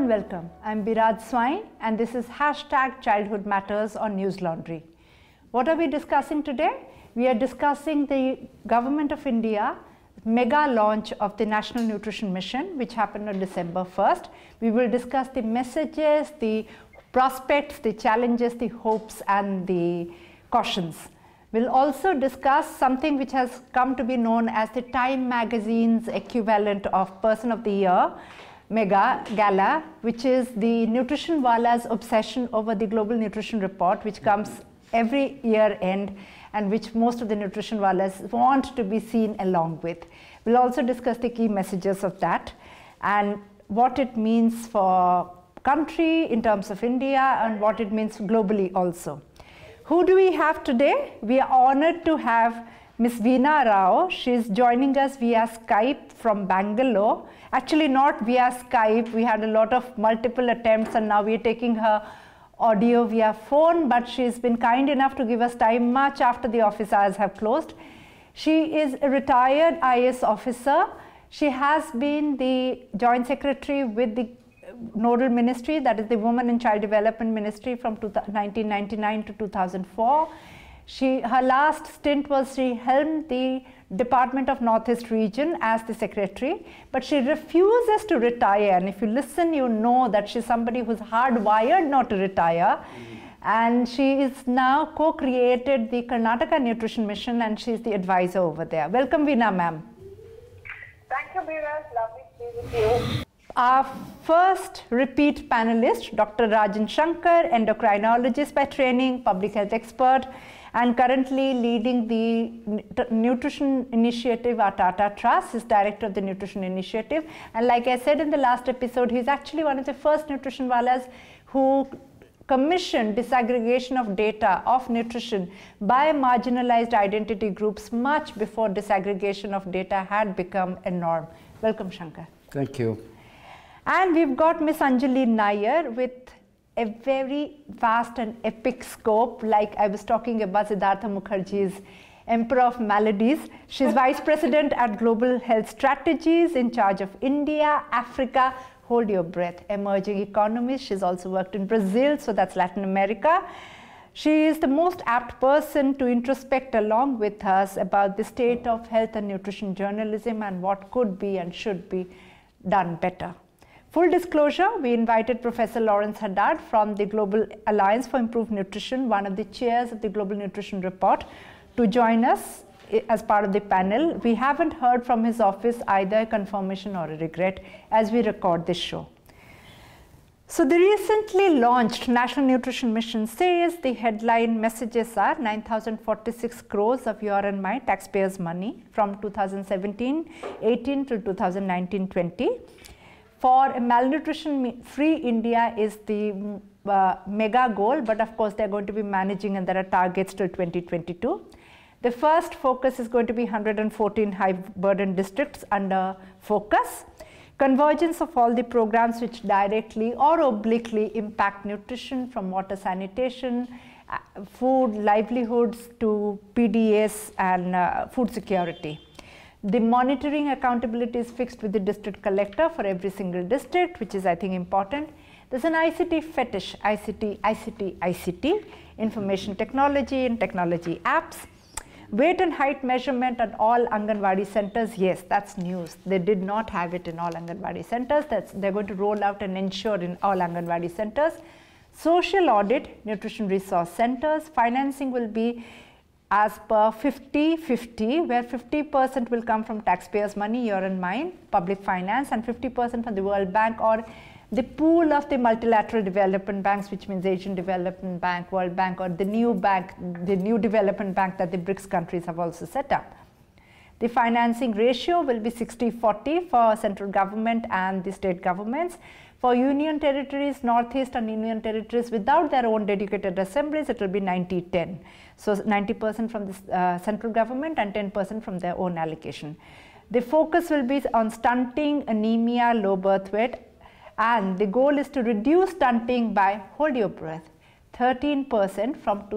and welcome. I'm Biraj Swain and this is Hashtag Childhood Matters on News Laundry. What are we discussing today? We are discussing the Government of India mega launch of the National Nutrition Mission, which happened on December 1st. We will discuss the messages, the prospects, the challenges, the hopes and the cautions. We'll also discuss something which has come to be known as the Time magazine's equivalent of Person of the Year Mega Gala, which is the Nutrition Wala's obsession over the Global Nutrition Report, which comes every year end and which most of the Nutrition Walas want to be seen along with. We'll also discuss the key messages of that and what it means for country in terms of India and what it means globally also. Who do we have today? We are honored to have Ms. Veena Rao. She's joining us via Skype from Bangalore. Actually not via Skype, we had a lot of multiple attempts and now we're taking her audio via phone, but she's been kind enough to give us time much after the office hours have closed. She is a retired IAS officer. She has been the Joint Secretary with the Nodal Ministry, that is the Women and Child Development Ministry from 1999 to 2004. Her last stint was she helmed the Department of Northeast Region as the Secretary, but she refuses to retire. And if you listen, you know that she's somebody who's hardwired not to retire. And she is now co-created the Karnataka Nutrition Mission and she's the advisor over there. Welcome, Veena ma'am. Thank you, Biraj. Lovely to be with you. Our first repeat panelist, Dr. Rajan Shankar, endocrinologist by training, public health expert, and currently leading the Nutrition Initiative at Tata Trust, is director of the Nutrition Initiative. And like I said in the last episode, he's actually one of the first Nutrition Walas who commissioned disaggregation of data of nutrition by marginalized identity groups much before disaggregation of data had become a norm. Welcome, Shankar. Thank you. And we've got Ms. Anjali Nair with a very vast and epic scope, like I was talking about Siddhartha Mukherjee's Emperor of Maladies. She's Vice President at Global Health Strategies in charge of India, Africa, hold your breath, emerging economies. She's also worked in Brazil, so that's Latin America. She is the most apt person to introspect along with us about the state of health and nutrition journalism and what could be and should be done better. Full disclosure, we invited Professor Lawrence Haddad from the Global Alliance for Improved Nutrition, one of the chairs of the Global Nutrition Report, to join us as part of the panel. We haven't heard from his office either a confirmation or a regret as we record this show. So the recently launched National Nutrition Mission says the headline messages are 9,046 crores of your and my taxpayers' money from 2017-18 to 2019-20. For a malnutrition-free India is the mega goal, but of course they're going to be managing and there are targets till 2022. The first focus is going to be 114 high-burden districts under focus. Convergence of all the programs which directly or obliquely impact nutrition, from water sanitation, food, livelihoods to PDS and food security. The monitoring accountability is fixed with the district collector for every single district, which is, I think, important. There's an ICT fetish, ICT, information technology and technology apps. Weight and height measurement at all Anganwadi centers, yes, that's news. They did not have it in all Anganwadi centers. They're going to roll out and ensure in all Anganwadi centers. Social audit, nutrition resource centers. Financing will be as per 50-50, where 50% will come from taxpayers' money, your and mine, public finance, and 50% from the World Bank or the pool of the multilateral development banks, which means Asian Development Bank, World Bank, or the new bank, the new development bank that the BRICS countries have also set up. The financing ratio will be 60-40 for central government and the state governments. For union territories, Northeast and union territories without their own dedicated assemblies, it will be 90-10. So 90% from the central government and 10% from their own allocation. The focus will be on stunting, anemia, low birth weight, and the goal is to reduce stunting by, hold your breath, 13% from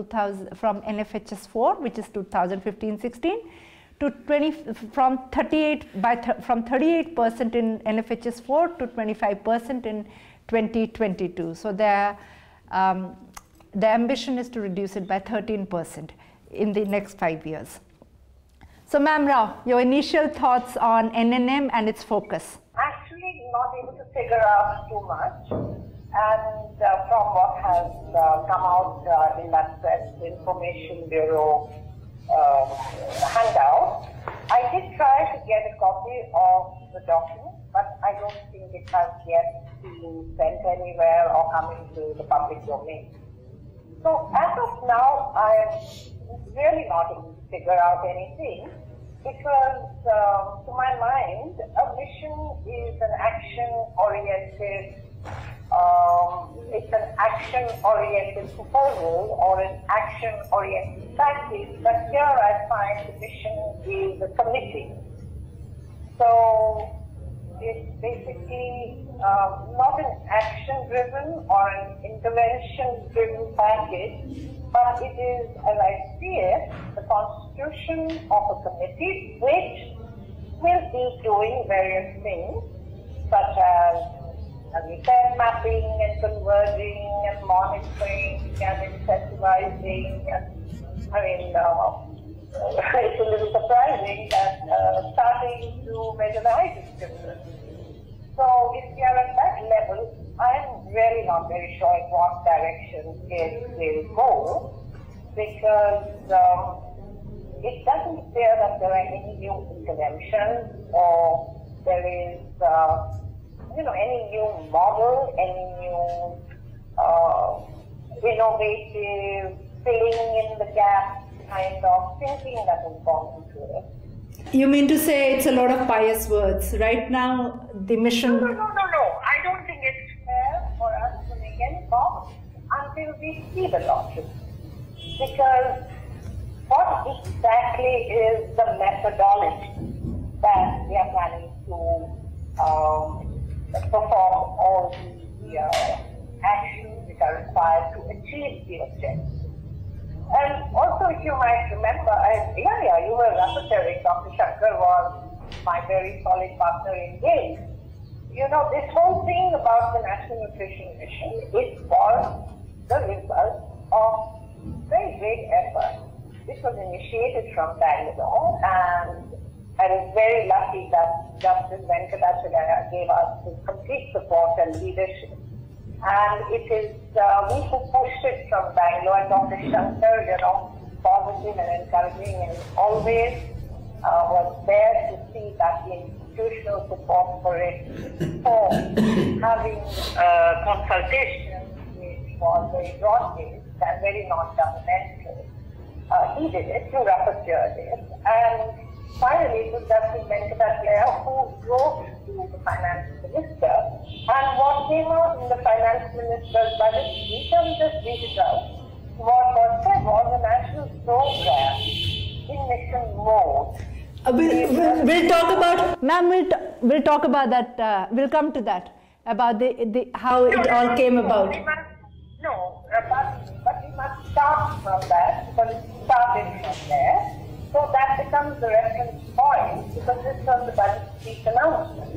NFHS 4, which is 2015-16, to 38% in NFHS 4 to 25% in 2022. So the ambition is to reduce it by 13% in the next 5 years. So Ma'am Rao, your initial thoughts on NNM and its focus? Actually not able to figure out too much, and from what has come out in that press Information Bureau handout, I did try to get a copy of the document, but I don't think it has yet been sent anywhere or come into the public domain. So as of now, I am really not able to figure out anything, because to my mind, a mission is an action-oriented, it's an action-oriented proposal or an action-oriented practice, but here I find the mission is a committee. So it's basically not an action-driven or an intervention-driven package, but it is, as I see it, the constitution of a committee which will be doing various things, such as we said, mapping and converging and monitoring and incentivizing. I mean, it's a little surprising that starting to measure the height difference. So if we are at that level, I'm really not very sure in what direction it will go, because it doesn't appear that there are any new interventions or there is, any new model, any new innovative filling in the gap kind of thinking that has gone into it. You mean to say it's a lot of pious words? Right now, the mission... No. I don't think it's fair for us to make any comments until we see the document. Because what exactly is the methodology that we are planning to perform all the actions which are required to achieve the objective? And also, if you might remember, you were rapporteuring. Dr. Shankar was my very solid partner in GAIL. This whole thing about the National Nutrition Mission, it was the result of very great effort. This was initiated from Bangalore, and I was very lucky that Justice Venkatacharya gave us his complete support and leadership. And it is we who pushed it from Bangalore, and Dr. Shankar, positive and encouraging, and always was there to see that the institutional support for it, for having consultation, which was very broad-based and very non-governmental. He did it, he rapporteured it, and finally, it was Justice Venkatacharya who wrote to the finance minister, and what came out in the finance minister's budget, we can just read it out. What was said was a national program in mission mode. We'll talk about, ma'am, we'll talk about that, we'll come to that, about the how it all came about. But we must start from that, because it started from there. So that becomes the reference point, because this was the budget speech announcement.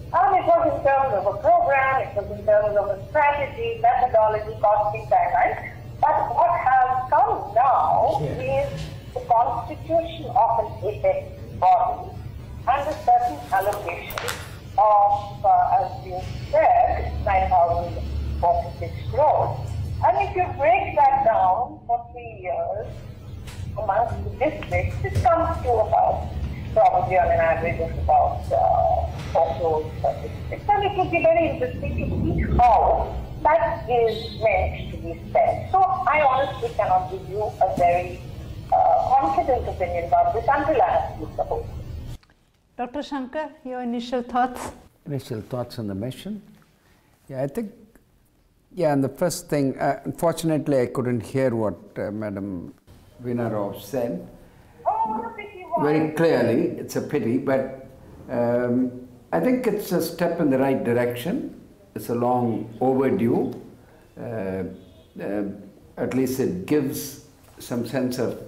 And it was in terms of a program, it was in terms of a strategy, methodology, costing timeline. But what has come now is the constitution of an apex body and a certain allocation of, as you said, 9,046 crores. And if you break that down for 3 years, amongst the districts, it comes to about, probably on an average of about 4 crores per district. And it would be very interesting to see how that is meant to be spent. So I honestly cannot give you a very confident opinion about this until I have looked the whole thing. Dr. Shankar, your initial thoughts? Initial thoughts on the mission? Yeah, I think, and the first thing, unfortunately I couldn't hear what Madam Veena Rao said very clearly. It's a pity, but I think it's a step in the right direction. It's a long overdue. At least it gives some sense of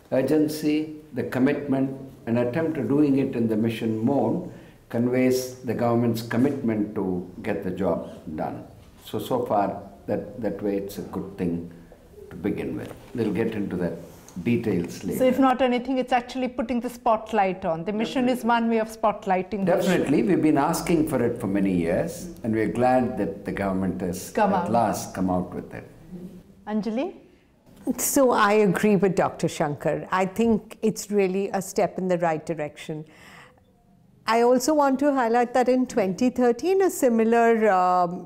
urgency, the commitment, an attempt at doing it in the mission mode conveys the government's commitment to get the job done. So far, that way it's a good thing to begin with. They'll get into that details later. So if not anything, it's actually putting the spotlight on. The mission is one way of spotlighting. Definitely. We've been asking for it for many years, and we're glad that the government has last come out with it. Anjali? So I agree with Dr. Shankar. I think it's really a step in the right direction. I also want to highlight that in 2013, a similar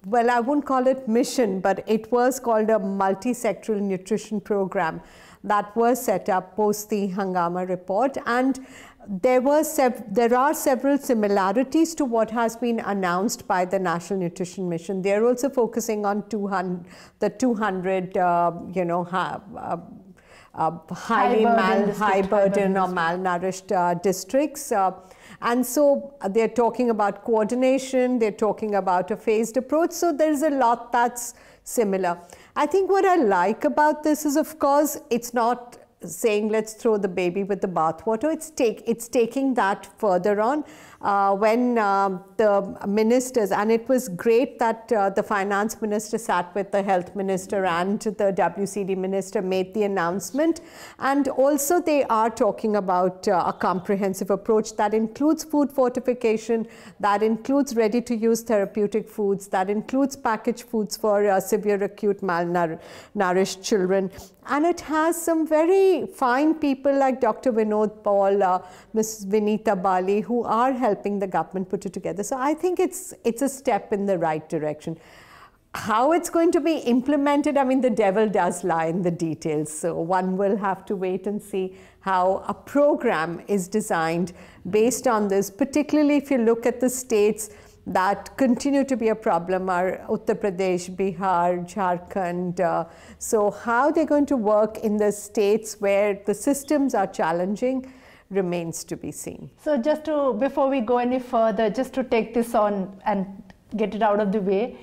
well, I wouldn't call it mission, but it was called a multi-sectoral nutrition program that was set up post the Hungama report. And there are several similarities to what has been announced by the National Nutrition Mission. They're also focusing on the 200, high burden or malnourished districts. And so they're talking about coordination, they're talking about a phased approach. So there's a lot that's similar. I think what I like about this is, of course, it's not saying let's throw the baby with the bathwater. It's taking that further on. When the ministers, and it was great that the finance minister sat with the health minister and the WCD minister made the announcement. And also they are talking about a comprehensive approach that includes food fortification, that includes ready-to-use therapeutic foods, that includes packaged foods for severe acute malnourished children. And it has some very fine people like Dr. Vinod Paul, Ms. Vinita Bali, who are helping the government put it together. So I think it's a step in the right direction. How it's going to be implemented, I mean, the devil does lie in the details. So one will have to wait and see how a program is designed based on this, particularly if you look at the states that continue to be a problem are Uttar Pradesh, Bihar, Jharkhand. So how they're going to work in the states where the systems are challenging remains to be seen. So just to, before we go any further, just to take this on and get it out of the way,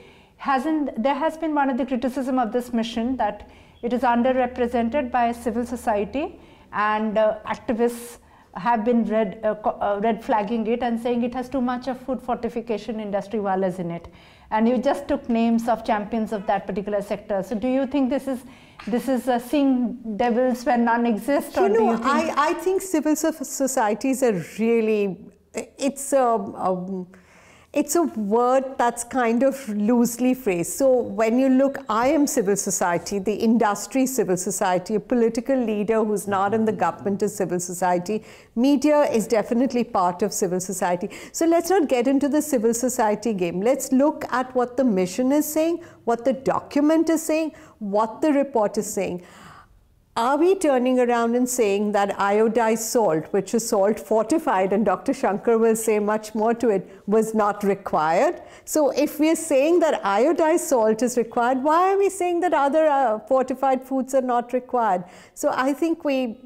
there has been one of the criticism of this mission that it is underrepresented by civil society, and activists have been red flagging it and saying it has too much of food fortification industry wallahs in it. And you just took names of champions of that particular sector. So do you think this is seeing devils when none exist? Or do you think I think civil societies are really, it's a word that's kind of loosely phrased. So when you look, I am civil society, the industry is civil society, a political leader who's not in the government is civil society, media is definitely part of civil society. So let's not get into the civil society game. Let's look at what the mission is saying, what the document is saying, what the report is saying. Are we turning around and saying that iodized salt, which is salt fortified, and Dr. Shankar will say much more to it, was not required? So if we are saying that iodized salt is required, why are we saying that other fortified foods are not required? So I think we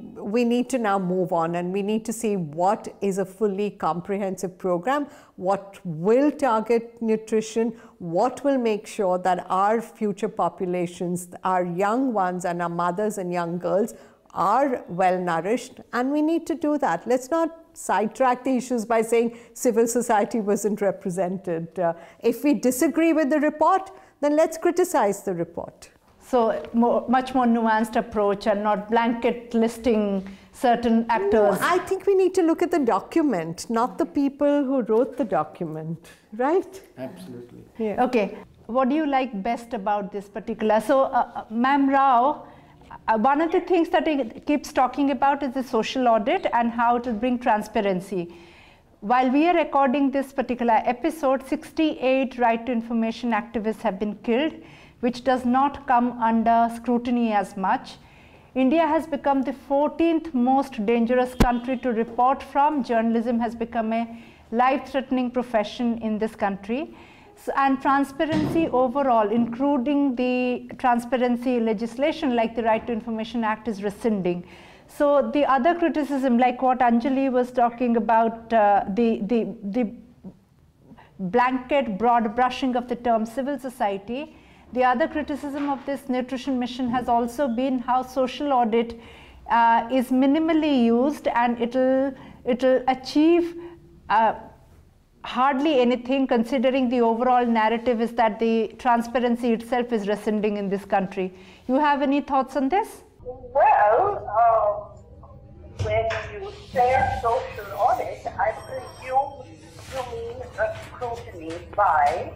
need to now move on, and we need to see what is a fully comprehensive program, what will target nutrition, what will make sure that our future populations, our young ones and our mothers and young girls are well nourished, and we need to do that. Let's not sidetrack the issues by saying civil society wasn't represented. If we disagree with the report, then let's criticize the report. So much more nuanced approach and not blanket listing certain actors. No, I think we need to look at the document, not the people who wrote the document, right? Absolutely. Yeah. Okay, what do you like best about this particular? So, Ma'am Rao, one of the things that it keeps talking about is the social audit and how it will bring transparency. While we are recording this particular episode, 68 right to information activists have been killed, which does not come under scrutiny as much. India has become the 14th most dangerous country to report from. Journalism has become a life-threatening profession in this country. So, and transparency overall, including the transparency legislation like the Right to Information Act, is rescinding. So the other criticism, like what Anjali was talking about, the blanket broad brushing of the term civil society, the other criticism of this nutrition mission has also been how social audit is minimally used, and it'll achieve hardly anything, considering the overall narrative is that the transparency itself is rescinding in this country. You have any thoughts on this? Well, when you say social audit, I presume you mean a scrutiny by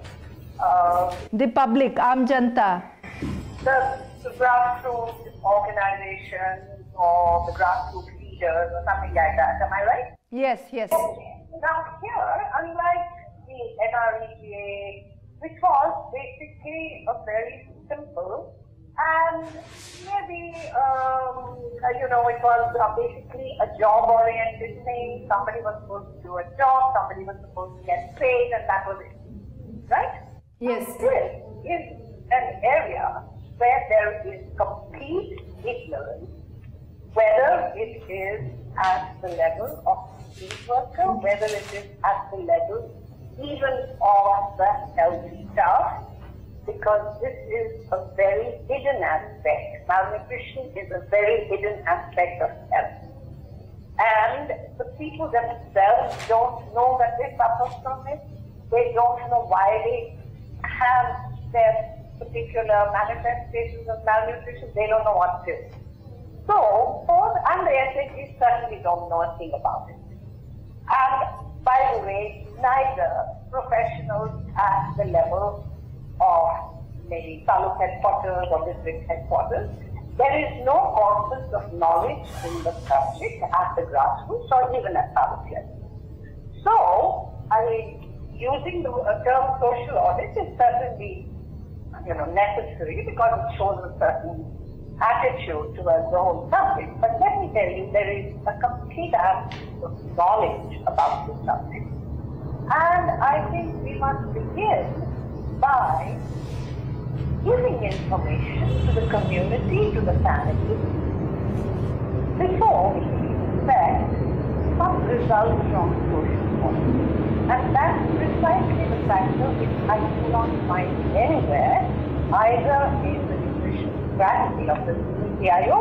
the public, Aam Janta. The grassroots organizations or the grassroots leaders or something like that. Am I right? Yes, yes. Now here, unlike the NREGA, which was basically a very simple and maybe, it was basically a job-oriented thing. Somebody was supposed to do a job, somebody was supposed to get paid, and that was it. Right? Yes. This is an area where there is complete ignorance, whether it is at the level of the street worker, whether it is at the level even of the health staff, because this is a very hidden aspect. Malnutrition is a very hidden aspect of health. And the people themselves don't know that they suffer from it. They don't know why they have their particular manifestations of malnutrition. They don't know what to do. So, and the SHGs certainly don't know a thing about it. And by the way, neither professionals at the level of maybe taluk headquarters or district headquarters, there is no corpus of knowledge in the subject at the grassroots or even at taluk level. So, using the term social audit is certainly necessary because it shows a certain attitude towards the whole subject. But let me tell you, there is a complete absence of knowledge about the subject. And I think we must begin by giving information to the community, to the family, before we expect some results from social audit. And that's precisely the factor which I do not find anywhere, either in the nutrition strategy of the CIO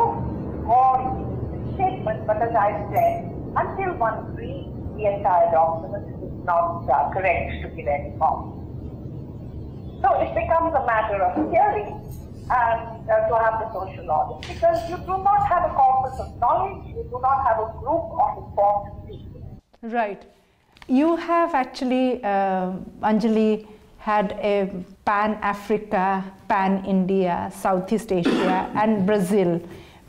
or in the statement. But as I said, until one reads the entire document, it is not correct to give any form. So it becomes a matter of theory and to have the social audit, because you do not have a corpus of knowledge, you do not have a group of informed people. Right. You have actually, Anjali, had a Pan-Africa, Pan-India, Southeast Asia and Brazil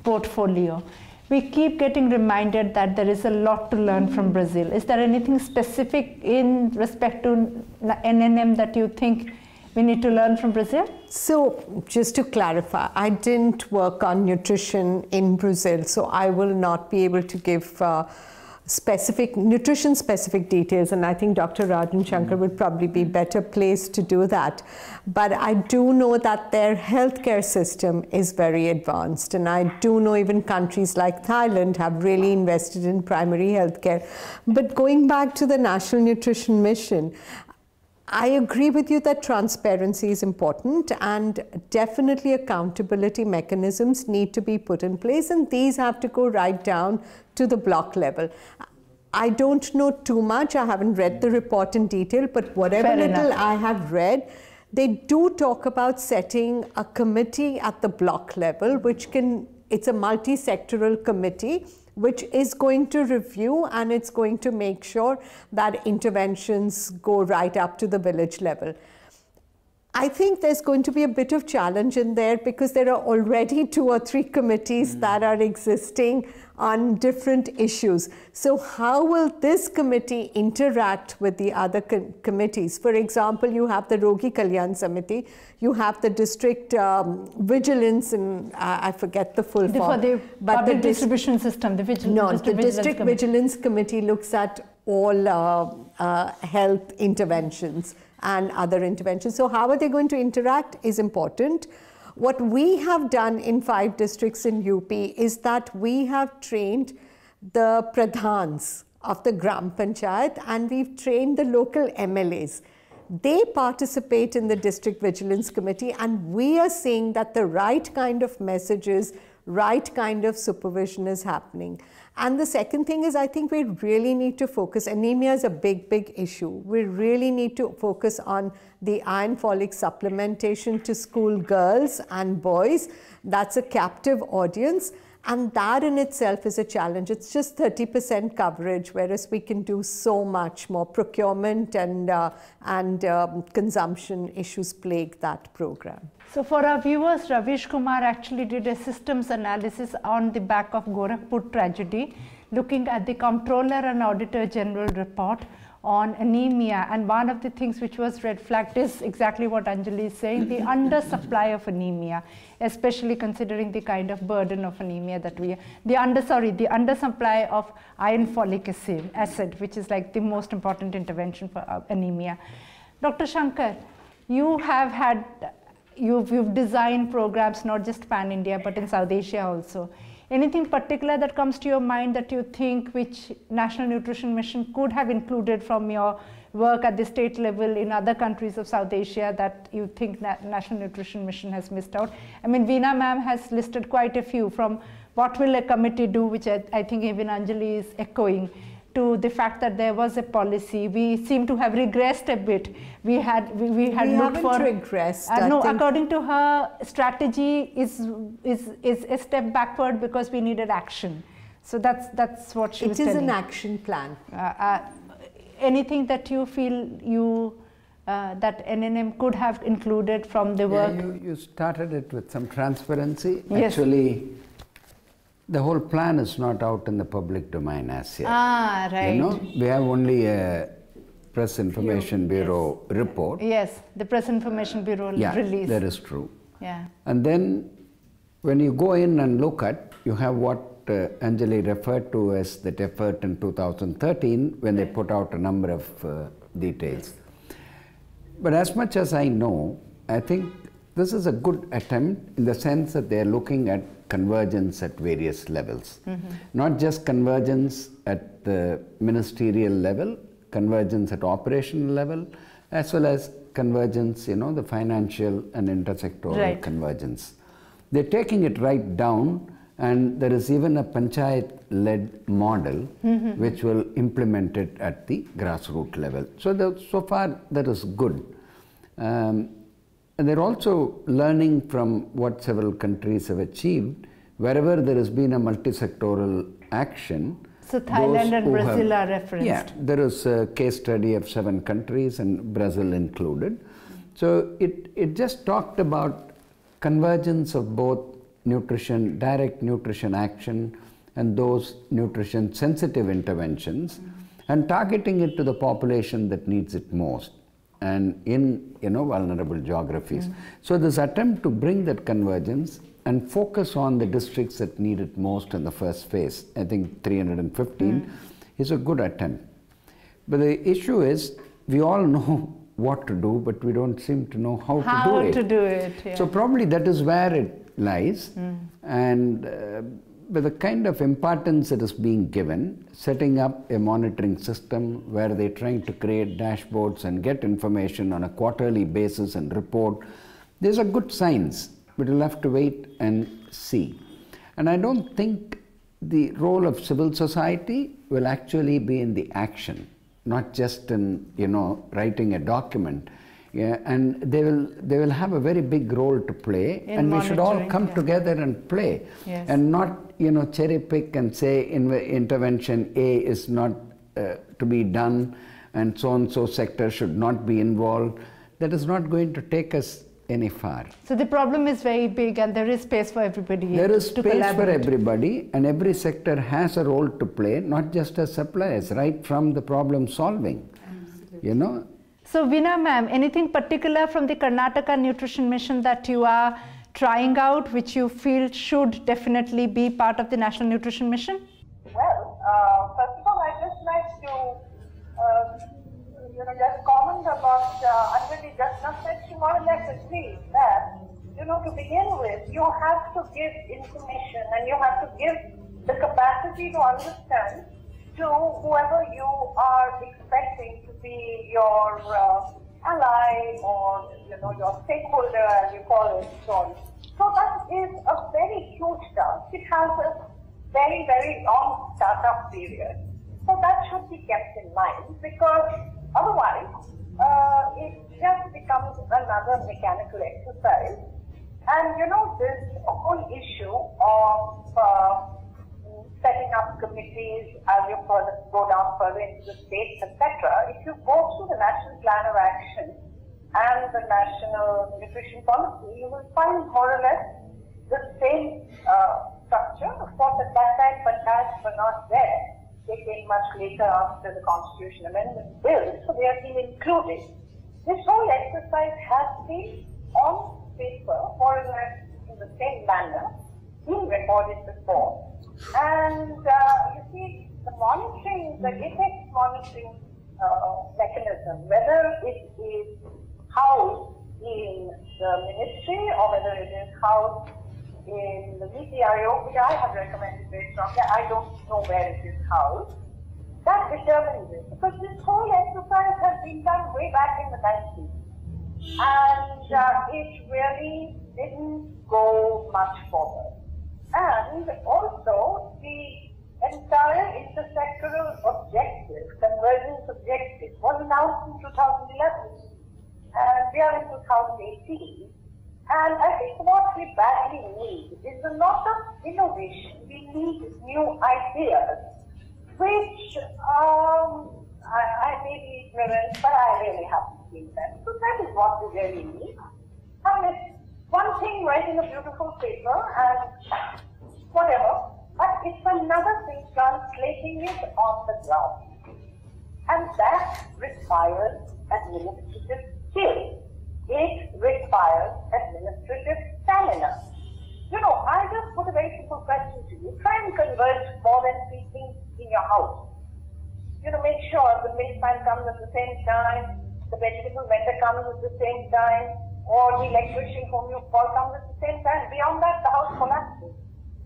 portfolio. We keep getting reminded that there is a lot to learn from Brazil. Is there anything specific in respect to NNM that you think we need to learn from Brazil? So just to clarify, I didn't work on nutrition in Brazil, so I will not be able to give nutrition-specific details, and I think Dr. Rajan Shankar would probably be better placed to do that. But I do know that their healthcare system is very advanced, and I do know even countries like Thailand have really invested in primary healthcare. But going back to the National Nutrition Mission, I agree with you that transparency is important, and definitely accountability mechanisms need to be put in place, and these have to go right down to the block level. I don't know too much. I haven't read the report in detail, but whatever little I have read, they do talk about setting a committee at the block level, it's a multi-sectoral committee which is going to review and it's going to make sure that interventions go right up to the village level. I think there's going to be a bit of challenge in there because there are already 2 or 3 committees that are existing on different issues. So how will this committee interact with the other committees? For example, you have the Rogi Kalyan Samiti, you have the district vigilance, and I forget the full form. For the public distribution system, the vigilance. No, the district vigilance committee looks at all health interventions and other interventions. So how are they going to interact is important. What we have done in 5 districts in UP is that we have trained the pradhans of the Gram Panchayat and we've trained the local MLAs. They participate in the district vigilance committee, and we are seeing that the right kind of messages right kind of supervision is happening. And the second thing is, I think we really need to focus. Anemia is a big, big issue. We really need to focus on the iron folic supplementation to school girls and boys. That's a captive audience. And that in itself is a challenge. It's just 30% coverage, whereas we can do so much more. Procurement and consumption issues plague that program. So for our viewers, Ravish Kumar actually did a systems analysis on the back of Gorakhpur tragedy, looking at the Comptroller and Auditor General report on anemia, and one of the things which was red flagged is exactly what Anjali is saying, the undersupply of anemia, especially considering the kind of burden of anemia that we, the undersupply of iron folic acid, which is like the most important intervention for anemia. Dr. Shankar, you have had, you've designed programs not just pan-India but in South Asia also. Anything particular that comes to your mind that you think which National Nutrition Mission could have included from your work at the state level in other countries of South Asia that you think National Nutrition Mission has missed out? I mean, Veena ma'am has listed quite a few, from what will a committee do, which I think even Anjali is echoing, to the fact that there was a policy. We seem to have regressed a bit. We haven't regressed. No, according to her, strategy is a step backward because we needed action. So that's what she was telling. It is an action plan. Anything that you feel that NNM could have included from the work? Yeah, you started it with some transparency. Yes. Actually, the whole plan is not out in the public domain as yet. Ah, right. You know, we have only a Press Information Bureau report. Yes, the Press Information Bureau release. That is true. Yeah. And then when you go in and look at, you have what Anjali referred to as that effort in 2013 when they put out a number of details. But as much as I know, I think this is a good attempt in the sense that they are looking at convergence at various levels. Not just convergence at the ministerial level, convergence at operational level, as well as convergence, you know, the financial and intersectoral convergence. They're taking it right down, and there is even a panchayat-led model which will implement it at the grassroots level. So far that is good. And they're also learning from what several countries have achieved. Wherever there has been a multi-sectoral action. So Thailand and Brazil are referenced. Yeah, there is a case study of 7 countries and Brazil included. So it just talked about convergence of both nutrition, direct nutrition action, and those nutrition sensitive interventions, and targeting it to the population that needs it most, and in, you know, vulnerable geographies. So this attempt to bring that convergence and focus on the districts that need it most in the first phase, I think 315, is a good attempt. But the issue is, we all know what to do, but we don't seem to know how to do it. Yeah. So probably that is where it lies. And with the kind of importance that is being given, setting up a monitoring system where they're trying to create dashboards and get information on a quarterly basis and report, these are good signs, but you'll have to wait and see. And I don't think the role of civil society will actually be in the action, not just in, you know, writing a document. Yeah, and they will have a very big role to play, and we should all come together and play, and not, you know, cherry pick and say intervention A is not to be done, and so sector should not be involved. That is not going to take us any far. So the problem is very big, and there is space for everybody. There is space for everybody, and every sector has a role to play, not just as suppliers, right from the problem solving. Absolutely. You know. So Veena ma'am, anything particular from the Karnataka Nutrition Mission that you are trying out, which you feel should definitely be part of the National Nutrition Mission? Well, first of all, I'd just like to just comment about Anjali just now said she more or less agrees that, you know, to begin with, you have to give information and you have to give the capacity to understand to whoever you are expecting to be your ally or your stakeholder, as you call it, so that is a very huge task. It has a very, very long startup period. So that should be kept in mind, because otherwise it just becomes another mechanical exercise. And this whole issue of setting up committees as you go down further into the states, etc. If you go through the National Plan of Action and the National Nutrition Policy, you will find more or less the same structure. Of course, at that time, Panchayats were not there. They came much later after the Constitution Amendment Bill, so they have been included. This whole exercise has been on paper, more or less in the same manner, been recorded before. And you see, the monitoring, the effects monitoring mechanism, whether it is housed in the ministry or whether it is housed in the NITI Aayog, which I have recommended very strongly, I don't know where it is housed, that determines it. Because this whole exercise has been done way back in the 90s. And it really didn't go much further. And also, the entire intersectoral objective, convergence objective, was announced in 2011. And we are in 2018. And I think what we badly need is a lot of innovation. We need new ideas, which I may be ignorant, but I really haven't seen them. So that is what we really need. And it's one thing writing a beautiful paper and whatever, but it's another thing translating it on the ground. And that requires administrative skill. It requires administrative stamina. I just put a very simple question to you. Try and convert more than 3 things in your house. Make sure the milkman comes at the same time, the vegetable vendor comes at the same time, or the electrician whom you call comes at the same time. Beyond that, the house collapses.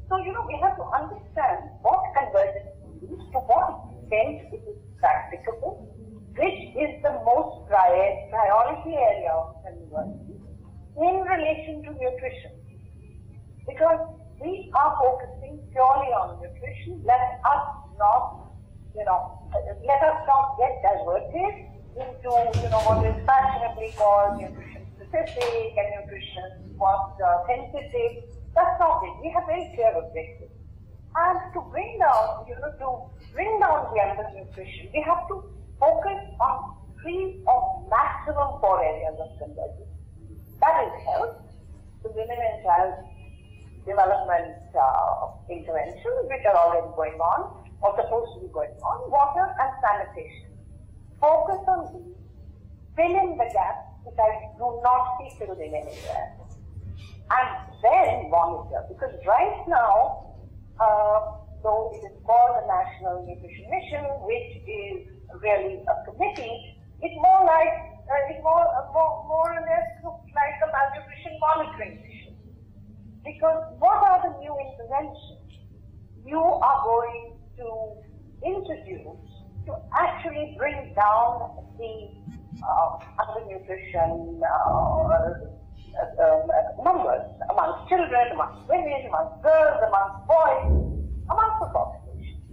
So, we have to understand what convergence means, to what extent it is practicable, which is the most priority area of convergence in relation to nutrition. Because we are focusing purely on nutrition. Let us not get diverted into, what is fashionably called nutrition specific and nutrition synthetic. That's not it. We have very clear objectives. And to bring down, the undernutrition, we have to focus on 3 or maximum 4 areas of convergence. That is health, the women and child development interventions, which are already going on, or supposed to be going on, water and sanitation. Focus on these, fill in the gaps, which I do not see filled in anywhere. And then monitor, because right now, though it is called the National Nutrition Mission, which is really a committee, it's more or less looks like a malnutrition monitoring mission. Because what are the new interventions you are going to introduce to actually bring down the undernutrition numbers amongst children, amongst women, amongst girls, amongst boys, amongst the population?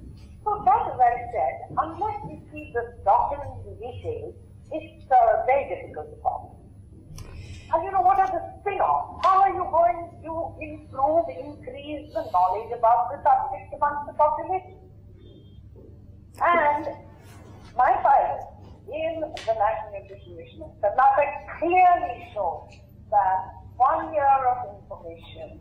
So that, as I said, unless we see the documents in detail, it's very difficult to follow. And what are the spin-offs? How are you going to improve, increase the knowledge about the subject amongst the population? And my file in the National Nutrition Mission, Karnataka clearly shows that 1 year of information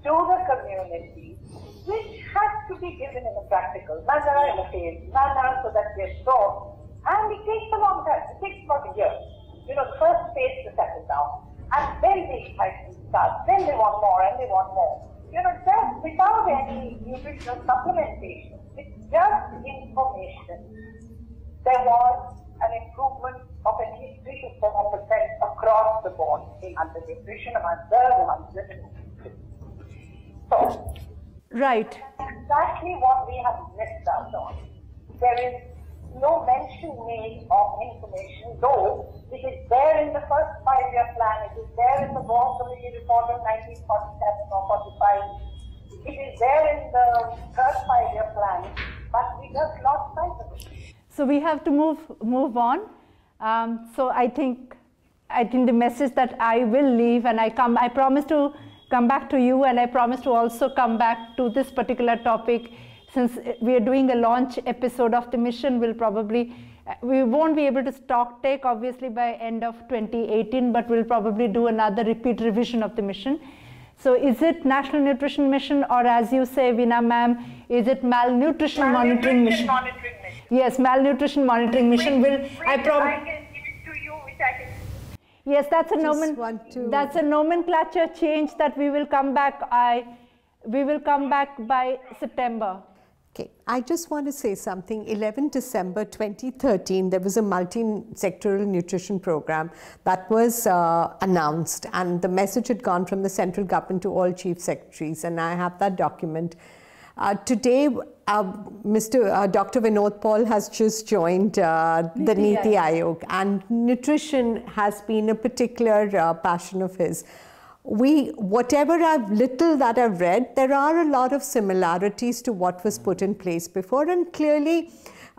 to the community, which has to be given in a practical manner, in a phased manner, so that they're stored. And it takes a long time. It takes about a year. The first phase to settle down. And then the excitement starts. Then they want more and they want more. Just without any nutritional supplementation, with just information, there was an improvement of at least 3 to 4% across the board in undernutrition amongst girls, amongst women. So, right. That's exactly what we have missed out on. There is no mention made of information, though it is there in the first 5-year plan, it is there in the Vaughan Committee report of 1947 or 45, it is there in the third 5-year plan, but we just lost sight of it. So we have to move on. So I think the message that I will leave, and I promise to come back to you, and I promise to also come back to this particular topic. Since we are doing a launch episode of the mission, we won't be able to stock take obviously by end of 2018, but we'll probably do another repeat revision of the mission. So is it National Nutrition Mission, or as you say, Veena ma'am, is it Malnutrition Monitoring Mission? Yes, Malnutrition Monitoring Mission. I can give it to you, which I can. Yes, that's a nomenclature change that we will come back. We will come back by September. Okay, I just want to say something. 11 December 2013, there was a multi-sectoral nutrition program that was announced, and the message had gone from the central government to all chief secretaries, and I have that document. Today, Dr. Vinod Paul has just joined the Niti Aayog, and nutrition has been a particular passion of his. Whatever little that I've read, there are a lot of similarities to what was put in place before, and clearly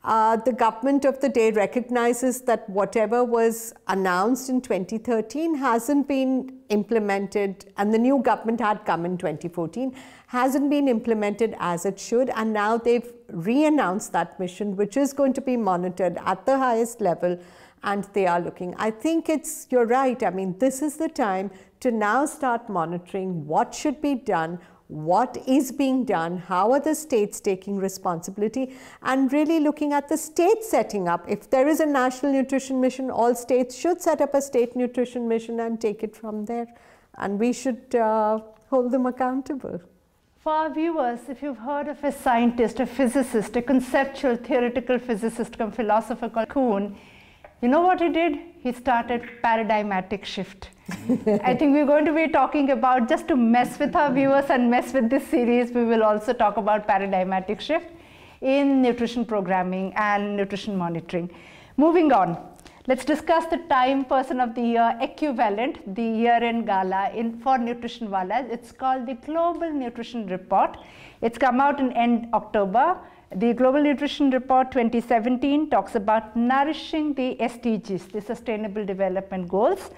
the government of the day recognizes that whatever was announced in 2013 hasn't been implemented, and the new government had come in 2014, hasn't been implemented as it should, and now they've re-announced that mission, which is going to be monitored at the highest level, and they are looking. I think you're right. I mean, this is the time to now start monitoring what should be done, what is being done, how are the states taking responsibility, and really looking at the states setting up. If there is a national nutrition mission, all states should set up a state nutrition mission and take it from there. And we should hold them accountable. For our viewers, if you've heard of a scientist, a physicist, a conceptual, theoretical physicist, come philosopher called Kuhn, you know what he did? He started paradigmatic shift. I think we're going to be talking about, just to mess with our viewers and mess with this series, we will also talk about paradigmatic shift in nutrition programming and nutrition monitoring. Moving on, let's discuss the Time Person of the Year equivalent, the year-end gala for Nutrition Wallahs. It's called the Global Nutrition Report. It's come out in end October. The Global Nutrition Report 2017 talks about nourishing the SDGs, the Sustainable Development Goals.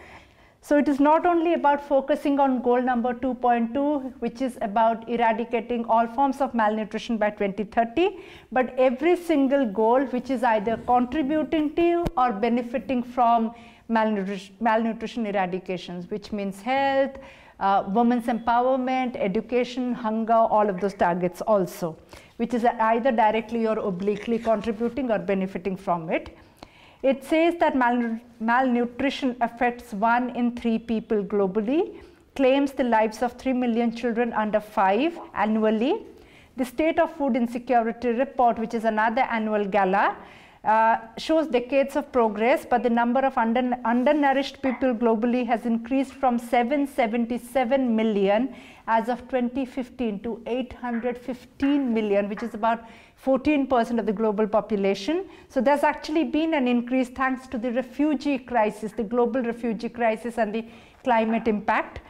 So it is not only about focusing on goal number 2.2, which is about eradicating all forms of malnutrition by 2030, but every single goal which is either contributing to or benefiting from malnutrition eradications, which means health, women's empowerment, education, hunger, all of those targets also, which is either directly or obliquely contributing or benefiting from it. It says that malnutrition affects 1 in 3 people globally, claims the lives of 3 million children under 5 annually. The State of Food Insecurity Report, which is another annual gala, shows decades of progress, but the number of undernourished people globally has increased from 777 million as of 2015 to 815 million, which is about 14% of the global population. So there's actually been an increase thanks to the refugee crisis, the global refugee crisis and the climate impact.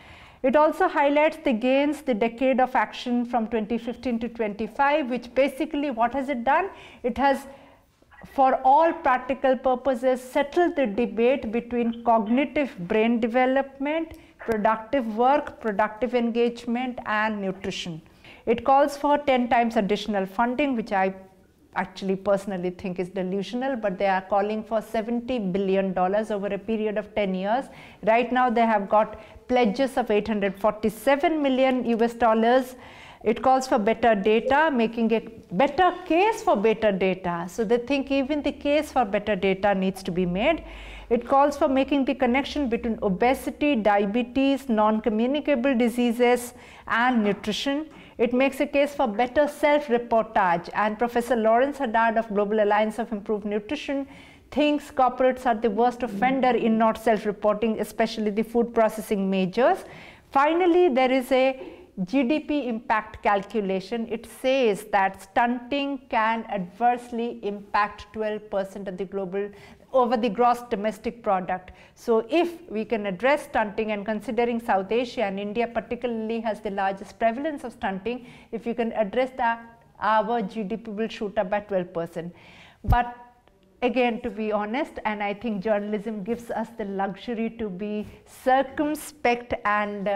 It also highlights the gains, the decade of action from 2015 to 25, which basically, what has it done? It has, for all practical purposes, settled the debate between cognitive brain development, productive work, productive engagement, and nutrition. It calls for 10 times additional funding, which I actually personally think is delusional, but they are calling for $70 billion over a period of 10 years. Right now they have got pledges of $847 million US. It calls for better data, making a better case for better data. So they think even the case for better data needs to be made. It calls for making the connection between obesity, diabetes, non-communicable diseases, and nutrition. It makes a case for better self-reportage, and Professor Lawrence Haddad of Global Alliance of Improved Nutrition thinks corporates are the worst offender in not self-reporting, especially the food processing majors. Finally, there is a GDP impact calculation, it says that stunting can adversely impact 12% of the global over the gross domestic product. So if we can address stunting, and considering South Asia and India particularly has the largest prevalence of stunting, if you can address that, our GDP will shoot up by 12%. But again, to be honest, and I think journalism gives us the luxury to be circumspect and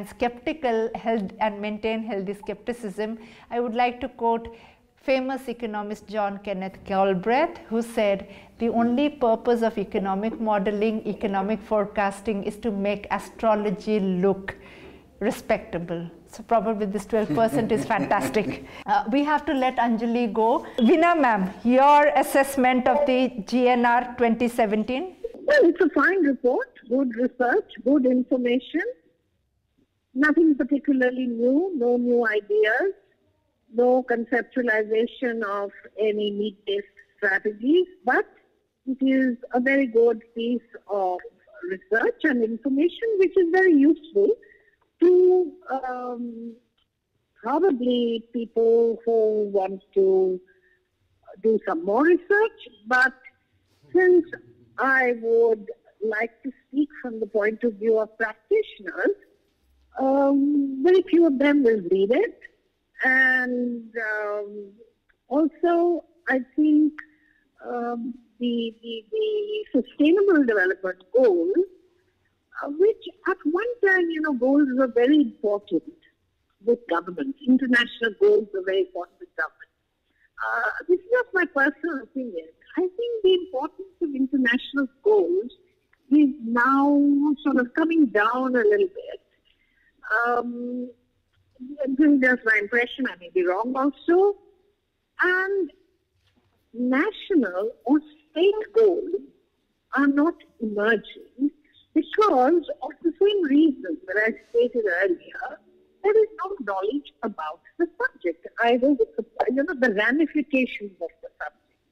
skeptical, and maintain healthy skepticism. I would like to quote famous economist John Kenneth Galbraith, who said, "The only purpose of economic modeling, economic forecasting, is to make astrology look respectable." So probably this 12% is fantastic. We have to let Anjali go. Veena ma'am, your assessment of the GNR 2017? Well, it's a fine report, good research, good information. Nothing particularly new, no new ideas, no conceptualization of any need-based strategies, but it is a very good piece of research and information which is very useful to probably people who want to do some more research. But since I would like to speak from the point of view of practitioners, very few of them will read it. And also, I think the Sustainable Development Goals, which at one time, goals were very important with governments. International goals were very important with governments. This is just my personal opinion. I think the importance of international goals is now sort of coming down a little bit. This is just my impression, I may be wrong also. And national or state goals are not emerging because of the same reason that I stated earlier. There is no knowledge about the subject, either with the ramifications of the subject,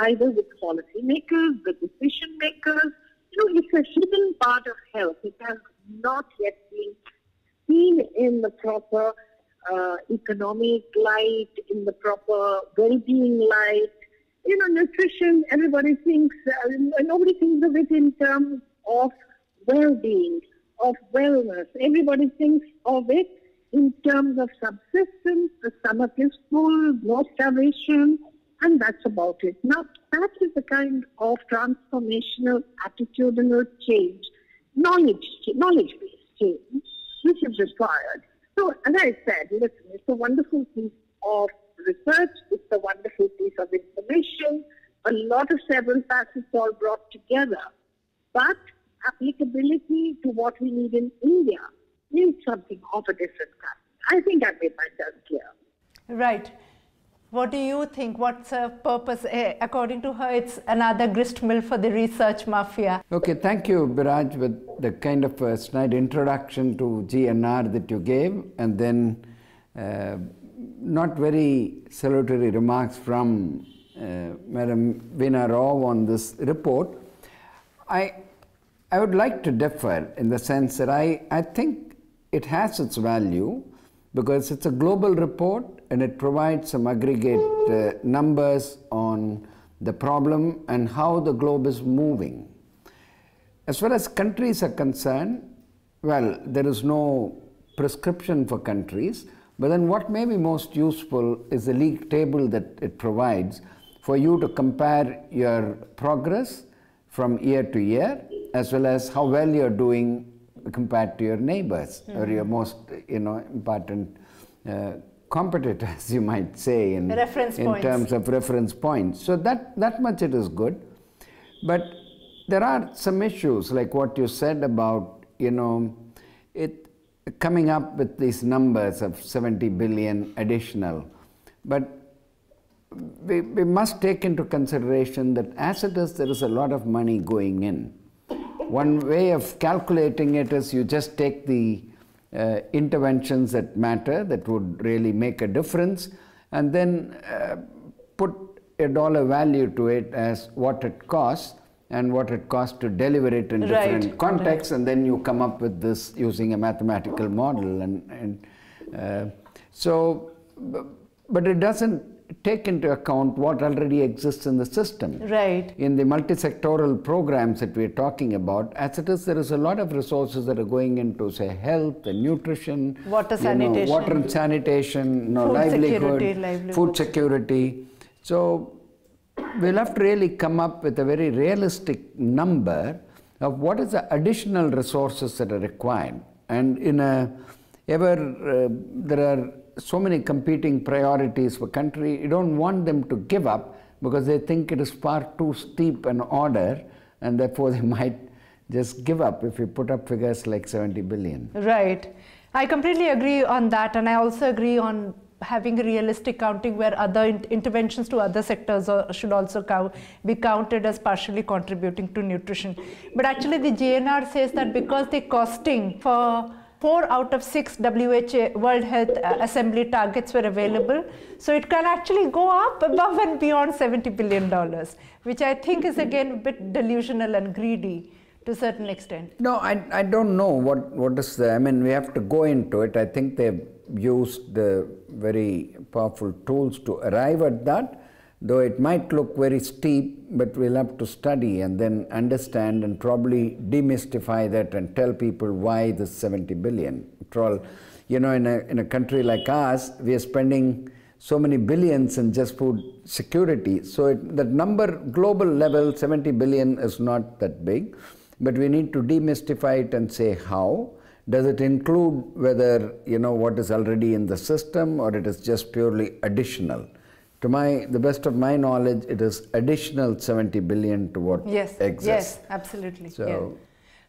either with policymakers, the decision makers. It's a hidden part of health. It has not yet been seen in the proper economic light, in the proper well-being light. Nutrition, everybody thinks, nobody thinks of it in terms of well-being, of wellness. Everybody thinks of it in terms of subsistence, the stomach is full, no starvation, and that's about it. Now, that is the kind of transformational, attitudinal change, knowledge-based change, which is required. So, as I said, listen, it's a wonderful piece of research, it's a wonderful piece of information, a lot of several facets all brought together, but applicability to what we need in India is something of a different kind. I think I made myself clear. Right. What do you think? What's her purpose? According to her, it's another grist mill for the research mafia. Okay, thank you, Biraj, with the kind of a snide introduction to GNR that you gave, and then not very salutary remarks from Madam Veena Rao on this report. I would like to differ in the sense that I think it has its value because it's a global report and it provides some aggregate numbers on the problem and how the globe is moving. As far as countries are concerned, well, there is no prescription for countries, but then what may be most useful is the league table that it provides for you to compare your progress from year to year, as well as how well you're doing compared to your neighbors or your most important competitors, you might say, in terms of reference points. So that much it is good. But there are some issues like what you said about, it coming up with these numbers of 70 billion additional. But we must take into consideration that as it is, there is a lot of money going in. One way of calculating it is you just take the interventions that matter, that would really make a difference, and then put a dollar value to it as what it costs, and what it costs to deliver it in different contexts, and then you come up with this using a mathematical model. But it doesn't take into account what already exists in the system. Right. In the multi-sectoral programs that we're talking about, as it is, there is a lot of resources that are going into, say, health and nutrition, water sanitation, water and sanitation, livelihood, food security. So we'll have to really come up with a very realistic number of what is the additional resources that are required. And in there are so many competing priorities for country, you don't want them to give up because they think it is far too steep an order, and therefore they might just give up if you put up figures like 70 billion. Right. I completely agree on that, and I also agree on having a realistic counting where other interventions to other sectors should also be counted as partially contributing to nutrition. But actually the GNR says that because the costing for 4 out of 6 WHO World Health Assembly targets were available, so it can actually go up above and beyond $70 billion, which I think is again a bit delusional and greedy to a certain extent. No, I don't know what is the, I mean, we have to go into it. I think they've used the very powerful tools to arrive at that, though it might look very steep, but we'll have to study and then understand and probably demystify that and tell people why this 70 billion. After all, you know, in a country like ours, we are spending so many billions in just food security. So that number, global level, 70 billion is not that big, but we need to demystify it and say how. Does it include whether, you know, what is already in the system, or it is just purely additional? To the best of my knowledge, it is additional 70 billion to what exists. Yes, absolutely. So, yeah.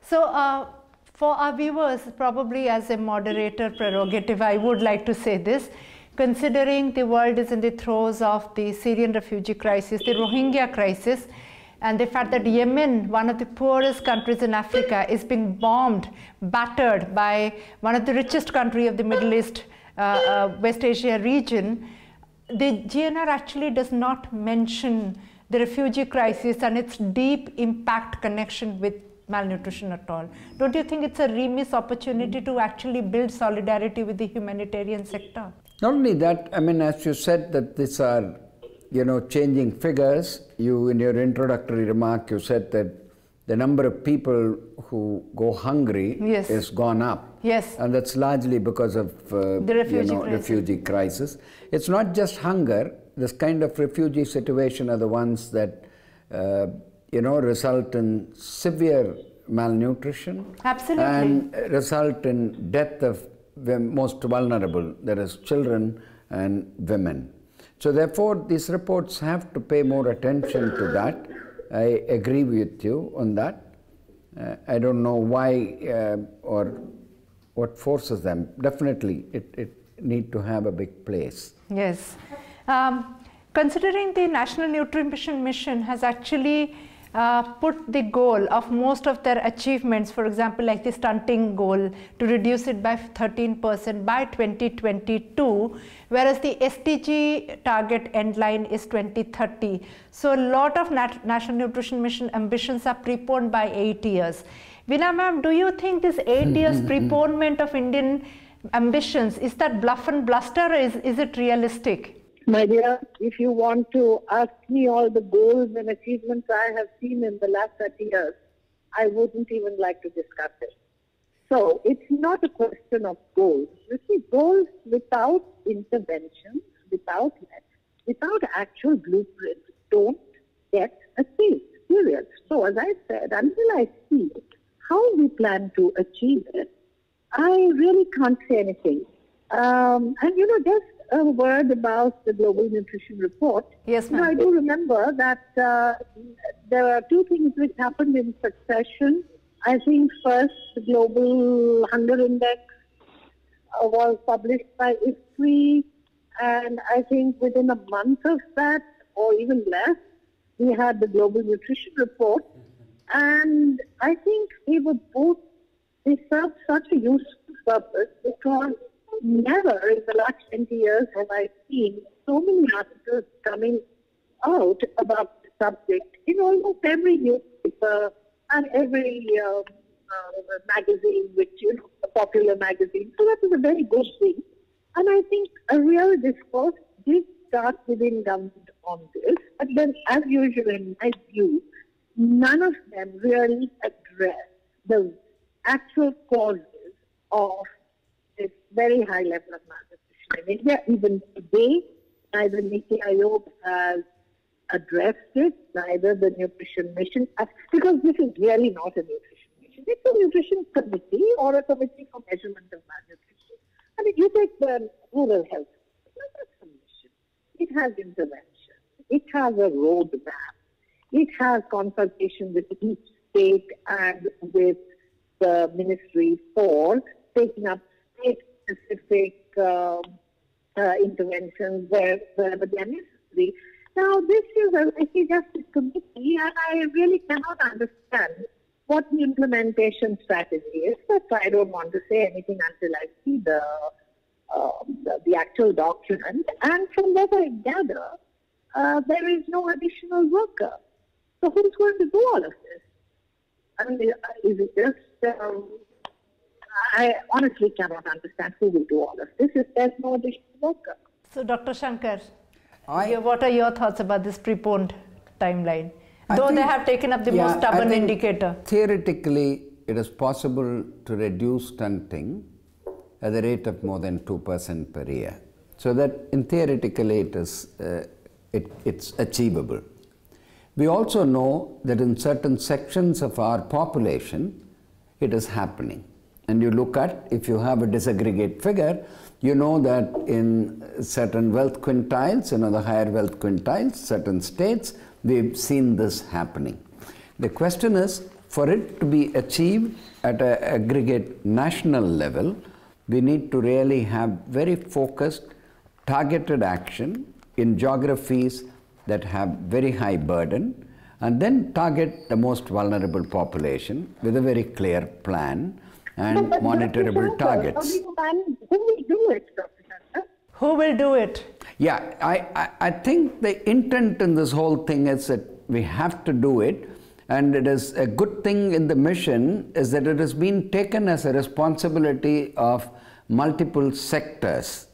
So for our viewers, probably as a moderator prerogative, I would like to say this. Considering the world is in the throes of the Syrian refugee crisis, the Rohingya crisis, and the fact that Yemen, one of the poorest countries in Africa, is being bombed, battered by one of the richest countries of the Middle East, West Asia region, the GNR actually does not mention the refugee crisis and its deep impact connection with malnutrition at all. Don't you think it's a remiss opportunity to actually build solidarity with the humanitarian sector? Not only that, I mean, as you said that these are, you know, changing figures. You, in your introductory remark, you said that the number of people who go hungry is gone up. Yes. And that's largely because of the refugee crisis. It's not just hunger. This kind of refugee situation are the ones that result in severe malnutrition. Absolutely. And result in death of the most vulnerable, that is children and women. So therefore, these reports have to pay more attention to that. I agree with you on that. I don't know why or what forces them. Definitely, it need to have a big place. Yes. Considering the National Nutrition Mission has actually put the goal of most of their achievements, for example, like the stunting goal, to reduce it by 13% by 2022, whereas the SDG target end line is 2030. So a lot of National Nutrition Mission ambitions are preponed by 8 years. Veena ma'am, do you think this 8 years preponement of Indian ambitions, is that bluff and bluster, or is it realistic? My dear, if you want to ask me all the goals and achievements I have seen in the last 30 years, I wouldn't even like to discuss it. So it's not a question of goals. You see, goals without interventions, without actual blueprints, don't get achieved, period. So as I said, until I see how we plan to achieve it, I really can't say anything. And just a word about the Global Nutrition Report. Yes, ma'am. I do remember that there are two things which happened in succession. I think first, the Global Hunger Index was published by IFPRI, and I think within a month of that, or even less, we had the Global Nutrition Report. And I think they served such a useful purpose, because never in the last 20 years have I seen so many articles coming out about subject in almost every newspaper and every magazine, which, a popular magazine. So that is a very good thing. And I think a real discourse did start within government on this. But then, as usual, in my view, none of them really address the actual causes of this very high level of malnutrition in India. Even today, neither Niti Aayog has addressed it, neither the Nutrition Mission, because this is really not a nutrition mission. It's a nutrition committee or a committee for measurement of malnutrition. I mean, you take the rural health, that's a mission. It has intervention. It has a roadmap. It has consultation with each state and with the ministry for taking up state-specific interventions where they are necessary. Now, this is a justice committee, and I really cannot understand what the implementation strategy is. But I don't want to say anything until I see the actual document. And from what I gather, there is no additional worker. So who's going to do all of this? I mean, is it just... I honestly cannot understand who will do all of this if there's no additional worker. So, Dr. Shankar, what are your thoughts about this preponed timeline? Though they have taken up the most stubborn indicator. Theoretically, it is possible to reduce stunting at the rate of more than 2% per year. So that theoretically it is, it's achievable. We also know that in certain sections of our population, it is happening. And you look at, if you have a disaggregate figure, you know that in certain wealth quintiles, the higher wealth quintiles, certain states, we've seen this happening. The question is, for it to be achieved at an aggregate national level, we need to really have very focused, targeted action in geographies that have very high burden, and then target the most vulnerable population with a very clear plan and monitorable targets. Who will do it, Dr. Shankar? Who will do it? Yeah, I think the intent in this whole thing is that we have to do it, and it is a good thing in the mission is that it has been taken as a responsibility of multiple sectors.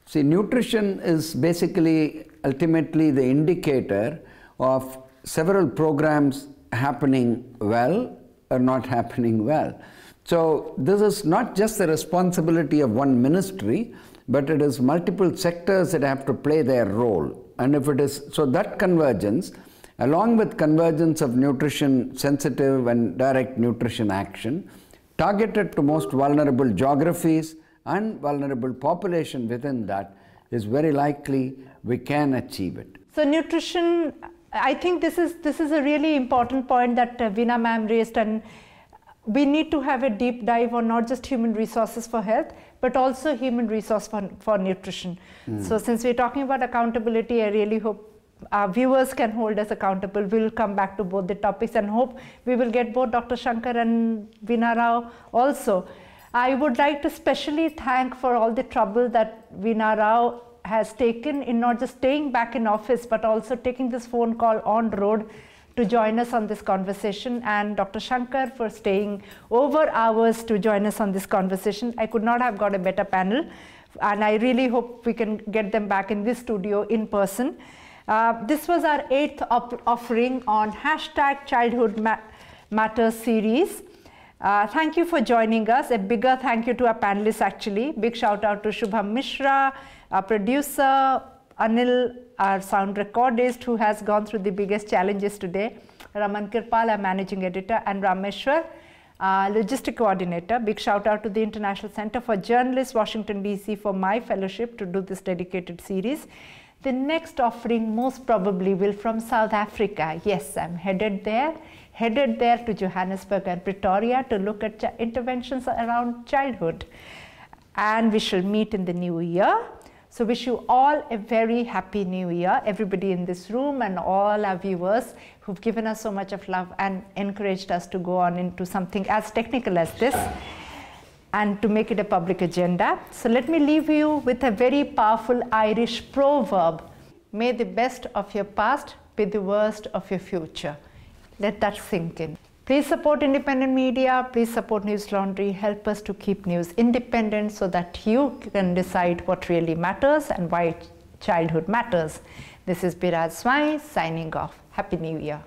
See, nutrition is basically ultimately the indicator of several programs happening well or not happening well. So this is not just the responsibility of one ministry, but it is multiple sectors that have to play their role. And if it is, so that convergence, along with convergence of nutrition sensitive and direct nutrition action, targeted to most vulnerable geographies and vulnerable population within that, is very likely we can achieve it. So nutrition, I think this is a really important point that Veena ma'am raised, and we need to have a deep dive on not just human resources for health, but also human resource for nutrition. So since we're talking about accountability, I really hope our viewers can hold us accountable. We'll come back to both the topics and hope we will get both Dr. Shankar and Veena Rao also. I would like to specially thank for all the trouble that Veena Rao has taken in not just staying back in office, but also taking this phone call on road to join us on this conversation, and Dr. Shankar for staying over hours to join us on this conversation. I could not have got a better panel, and I really hope we can get them back in this studio in person. This was our 8th offering on #Childhood Matters series. Thank you for joining us. A bigger thank you to our panelists actually. Big shout out to Shubham Mishra, our producer, Anil, our sound recordist who has gone through the biggest challenges today, Raman Kirpal, our managing editor, and Rameshwar, logistic coordinator. Big shout out to the International Center for Journalists, Washington DC, for my fellowship to do this dedicated series. The next offering most probably will from South Africa. Yes, I'm headed there to Johannesburg and Pretoria to look at interventions around childhood. And we shall meet in the new year. So wish you all a very happy new year, everybody in this room and all our viewers who've given us so much of love and encouraged us to go on into something as technical as this and to make it a public agenda. So let me leave you with a very powerful Irish proverb. May the best of your past be the worst of your future. Let that sink in. Please support independent media. Please support News Laundry. Help us to keep news independent so that you can decide what really matters and why childhood matters. This is Biraj Swai signing off. Happy New Year.